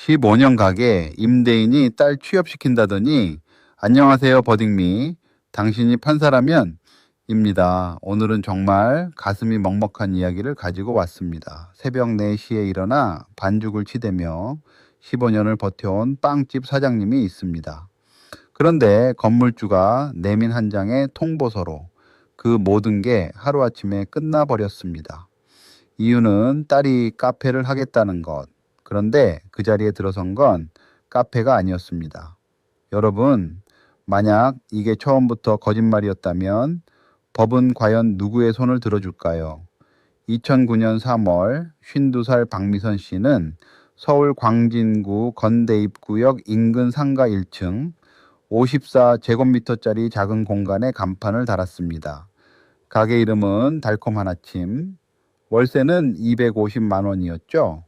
15년 가게 임대인이 딸 취업시킨다더니 안녕하세요 버딩미 당신이 판사라면 입니다. 오늘은 정말 가슴이 먹먹한 이야기를 가지고 왔습니다. 새벽 4시에 일어나 반죽을 치대며 15년을 버텨온 빵집 사장님이 있습니다. 그런데 건물주가 내민 한 장의 통보서로 그 모든 게 하루아침에 끝나버렸습니다. 이유는 딸이 카페를 하겠다는 것. 그런데 그 자리에 들어선 건 카페가 아니었습니다. 여러분, 만약 이게 처음부터 거짓말이었다면 법은 과연 누구의 손을 들어줄까요? 2009년 3월 52살 박미선 씨는 서울 광진구 건대입구역 인근 상가 1층 54제곱미터짜리 작은 공간에 간판을 달았습니다. 가게 이름은 달콤한 아침. 월세는 250만 원이었죠.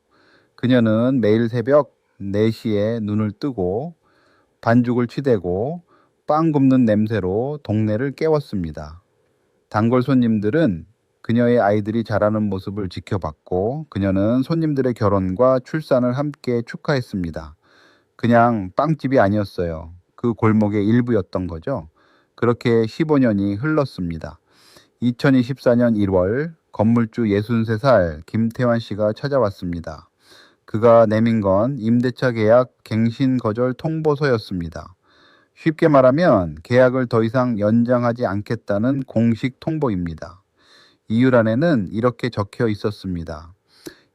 그녀는 매일 새벽 4시에 눈을 뜨고 반죽을 치대고 빵 굽는 냄새로 동네를 깨웠습니다. 단골 손님들은 그녀의 아이들이 자라는 모습을 지켜봤고 그녀는 손님들의 결혼과 출산을 함께 축하했습니다. 그냥 빵집이 아니었어요. 그 골목의 일부였던 거죠. 그렇게 15년이 흘렀습니다. 2024년 1월 건물주 63살 김태환 씨가 찾아왔습니다. 그가 내민 건 임대차 계약 갱신 거절 통보서였습니다. 쉽게 말하면 계약을 더 이상 연장하지 않겠다는 공식 통보입니다. 이유란에는 이렇게 적혀 있었습니다.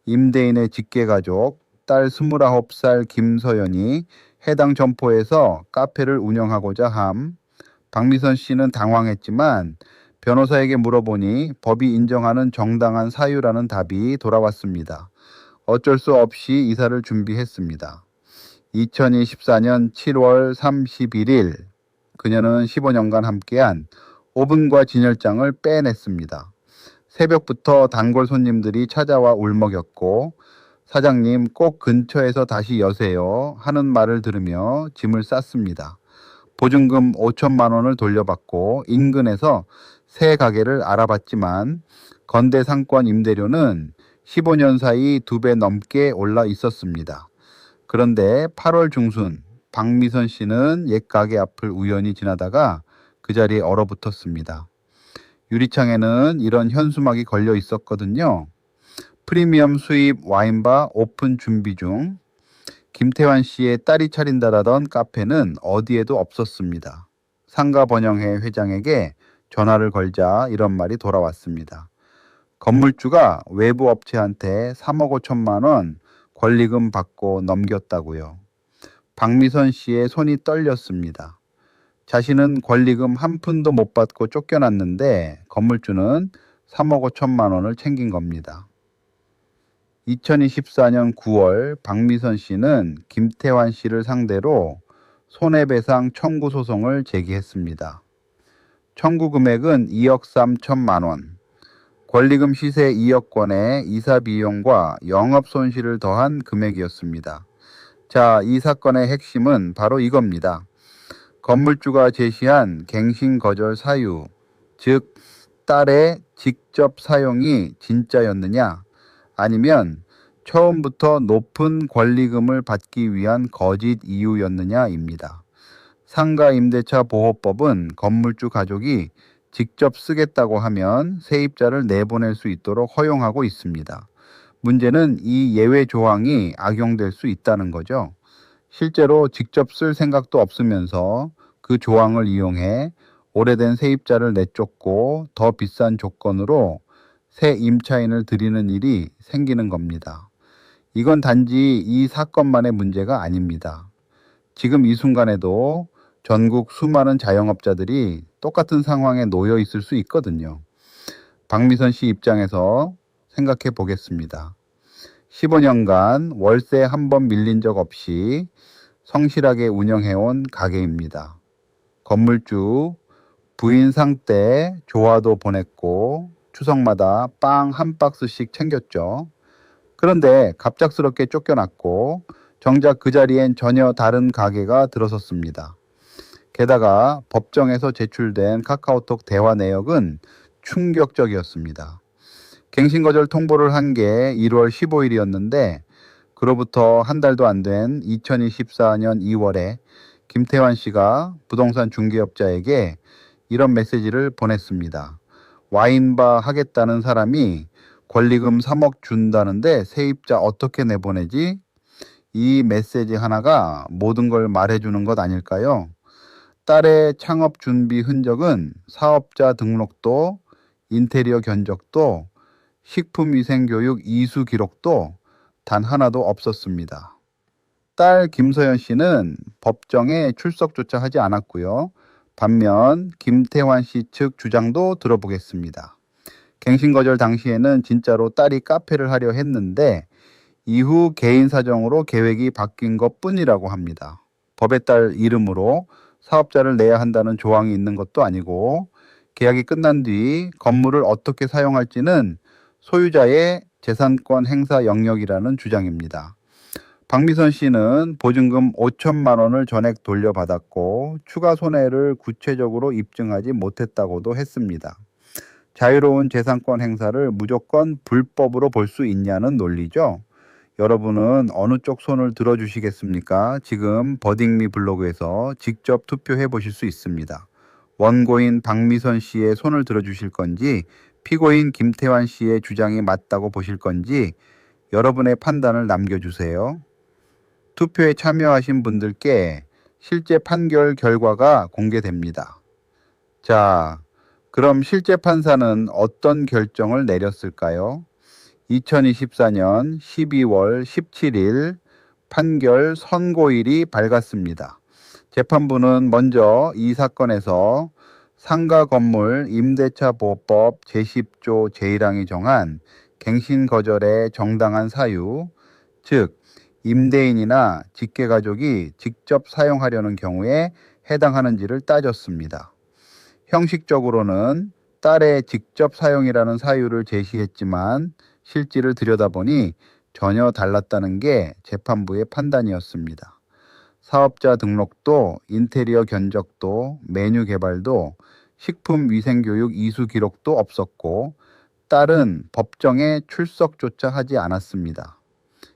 임대인의 직계가족 딸 29살 김서연이 해당 점포에서 카페를 운영하고자 함. 박미선 씨는 당황했지만 변호사에게 물어보니 법이 인정하는 정당한 사유라는 답이 돌아왔습니다. 어쩔 수 없이 이사를 준비했습니다. 2024년 7월 31일 그녀는 15년간 함께한 오븐과 진열장을 빼냈습니다. 새벽부터 단골 손님들이 찾아와 울먹였고 사장님 꼭 근처에서 다시 여세요 하는 말을 들으며 짐을 쌌습니다. 보증금 5천만 원을 돌려받고 인근에서 새 가게를 알아봤지만 건대 상권 임대료는 15년 사이 2배 넘게 올라 있었습니다. 그런데 8월 중순 박미선 씨는 옛 가게 앞을 우연히 지나다가 그 자리에 얼어붙었습니다. 유리창에는 이런 현수막이 걸려 있었거든요. 프리미엄 수입 와인바 오픈 준비 중. 김태환 씨의 딸이 차린다라던 카페는 어디에도 없었습니다. 상가 번영회 회장에게 전화를 걸자 이런 말이 돌아왔습니다. 건물주가 외부 업체한테 3억 5천만 원 권리금 받고 넘겼다고요. 박미선 씨의 손이 떨렸습니다. 자신은 권리금 한 푼도 못 받고 쫓겨났는데 건물주는 3억 5천만 원을 챙긴 겁니다. 2024년 9월 박미선 씨는 김태환 씨를 상대로 손해배상 청구 소송을 제기했습니다. 청구 금액은 2억 3천만 원, 권리금 시세 2억 원에 이사 비용과 영업 손실을 더한 금액이었습니다. 자, 이 사건의 핵심은 바로 이겁니다. 건물주가 제시한 갱신 거절 사유, 즉 딸의 직접 사용이 진짜였느냐, 아니면 처음부터 높은 권리금을 받기 위한 거짓 이유였느냐입니다. 상가임대차 보호법은 건물주 가족이 직접 쓰겠다고 하면 세입자를 내보낼 수 있도록 허용하고 있습니다. 문제는 이 예외 조항이 악용될 수 있다는 거죠. 실제로 직접 쓸 생각도 없으면서 그 조항을 이용해 오래된 세입자를 내쫓고 더 비싼 조건으로 새 임차인을 들이는 일이 생기는 겁니다. 이건 단지 이 사건만의 문제가 아닙니다. 지금 이 순간에도 전국 수많은 자영업자들이 똑같은 상황에 놓여 있을 수 있거든요. 박미선 씨 입장에서 생각해 보겠습니다. 15년간 월세 한 번 밀린 적 없이 성실하게 운영해온 가게입니다. 건물주 부인 상 때 조화도 보냈고 추석마다 빵 한 박스씩 챙겼죠. 그런데 갑작스럽게 쫓겨났고 정작 그 자리엔 전혀 다른 가게가 들어섰습니다. 게다가 법정에서 제출된 카카오톡 대화 내역은 충격적이었습니다. 갱신거절 통보를 한 게 1월 15일이었는데 그로부터 한 달도 안 된 2024년 2월에 김태환 씨가 부동산 중개업자에게 이런 메시지를 보냈습니다. 와인바 하겠다는 사람이 권리금 3억 준다는데 세입자 어떻게 내보내지? 이 메시지 하나가 모든 걸 말해주는 것 아닐까요? 딸의 창업 준비 흔적은 사업자 등록도, 인테리어 견적도, 식품위생교육 이수 기록도 단 하나도 없었습니다. 딸 김서연 씨는 법정에 출석조차 하지 않았고요. 반면 김태환 씨 측 주장도 들어보겠습니다. 갱신거절 당시에는 진짜로 딸이 카페를 하려 했는데 이후 개인 사정으로 계획이 바뀐 것뿐이라고 합니다. 법에 따른 이름으로 사업자를 내야 한다는 조항이 있는 것도 아니고 계약이 끝난 뒤 건물을 어떻게 사용할지는 소유자의 재산권 행사 영역이라는 주장입니다. 박미선 씨는 보증금 5천만 원을 전액 돌려받았고 추가 손해를 구체적으로 입증하지 못했다고도 했습니다. 자유로운 재산권 행사를 무조건 불법으로 볼 수 있냐는 논리죠. 여러분은 어느 쪽 손을 들어주시겠습니까? 지금 버딩미 블로그에서 직접 투표해 보실 수 있습니다. 원고인 박미선 씨의 손을 들어주실 건지 피고인 김태환 씨의 주장이 맞다고 보실 건지 여러분의 판단을 남겨주세요. 투표에 참여하신 분들께 실제 판결 결과가 공개됩니다. 자, 그럼 실제 판사는 어떤 결정을 내렸을까요? 2024년 12월 17일 판결 선고일이 밝았습니다. 재판부는 먼저 이 사건에서 상가 건물 임대차 보호법 제10조 제1항이 정한 갱신 거절의 정당한 사유, 즉 임대인이나 직계가족이 직접 사용하려는 경우에 해당하는지를 따졌습니다. 형식적으로는 딸의 직접 사용이라는 사유를 제시했지만 실질을 들여다보니 전혀 달랐다는 게 재판부의 판단이었습니다. 사업자 등록도 인테리어 견적도 메뉴 개발도 식품위생교육 이수 기록도 없었고 딸은 법정에 출석조차 하지 않았습니다.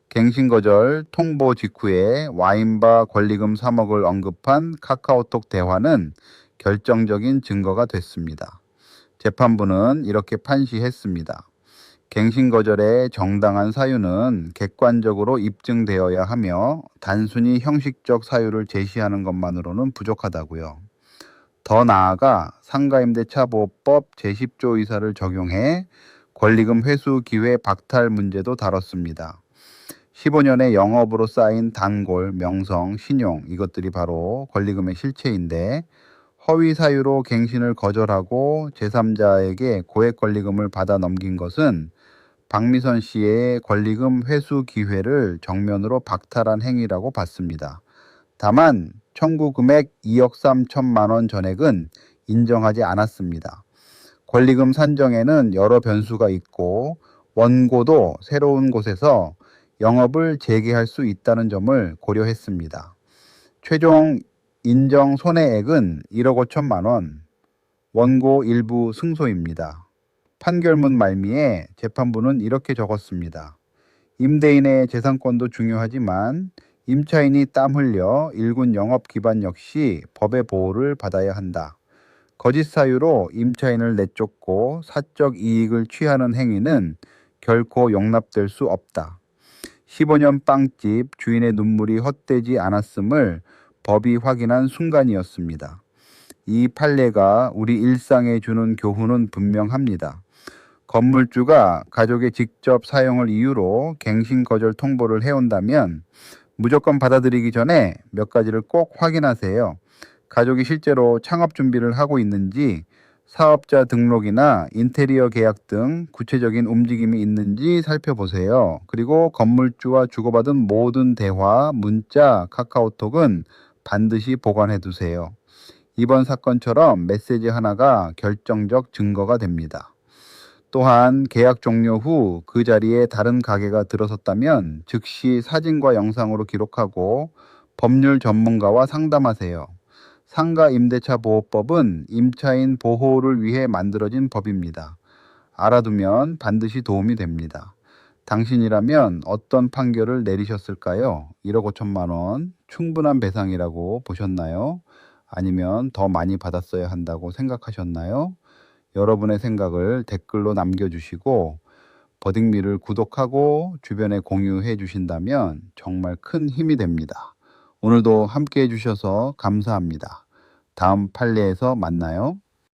갱신거절 통보 직후에 와인바 권리금 3억을 언급한 카카오톡 대화는 결정적인 증거가 됐습니다. 재판부는 이렇게 판시했습니다. 갱신거절의 정당한 사유는 객관적으로 입증되어야 하며 단순히 형식적 사유를 제시하는 것만으로는 부족하다고요. 더 나아가 상가임대차보호법 제10조 의사를 적용해 권리금 회수 기회 박탈 문제도 다뤘습니다. 15년의 영업으로 쌓인 단골, 명성, 신용 이것들이 바로 권리금의 실체인데 허위 사유로 갱신을 거절하고 제3자에게 고액 권리금을 받아 넘긴 것은 박미선 씨의 권리금 회수 기회를 정면으로 박탈한 행위라고 봤습니다. 다만 청구 금액 2억 3천만 원 전액은 인정하지 않았습니다. 권리금 산정에는 여러 변수가 있고 원고도 새로운 곳에서 영업을 재개할 수 있다는 점을 고려했습니다. 최종 인정 손해액은 1억 5천만 원, 원고 일부 승소입니다. 판결문 말미에 재판부는 이렇게 적었습니다. 임대인의 재산권도 중요하지만 임차인이 땀 흘려 일군 영업 기반 역시 법의 보호를 받아야 한다. 거짓 사유로 임차인을 내쫓고 사적 이익을 취하는 행위는 결코 용납될 수 없다. 15년 빵집 주인의 눈물이 헛되지 않았음을 법이 확인한 순간이었습니다. 이 판례가 우리 일상에 주는 교훈은 분명합니다. 건물주가 가족의 직접 사용을 이유로 갱신 거절 통보를 해온다면 무조건 받아들이기 전에 몇 가지를 꼭 확인하세요. 가족이 실제로 창업 준비를 하고 있는지, 사업자 등록이나 인테리어 계약 등 구체적인 움직임이 있는지 살펴보세요. 그리고 건물주와 주고받은 모든 대화, 문자, 카카오톡은 반드시 보관해 두세요. 이번 사건처럼 메시지 하나가 결정적 증거가 됩니다. 또한 계약 종료 후 그 자리에 다른 가게가 들어섰다면 즉시 사진과 영상으로 기록하고 법률 전문가와 상담하세요. 상가 임대차 보호법은 임차인 보호를 위해 만들어진 법입니다. 알아두면 반드시 도움이 됩니다. 당신이라면 어떤 판결을 내리셨을까요? 1억 5천만 원 충분한 배상이라고 보셨나요? 아니면 더 많이 받았어야 한다고 생각하셨나요? 여러분의 생각을 댓글로 남겨주시고 버딩미를 구독하고 주변에 공유해 주신다면 정말 큰 힘이 됩니다. 오늘도 함께 해주셔서 감사합니다. 다음 판례에서 만나요.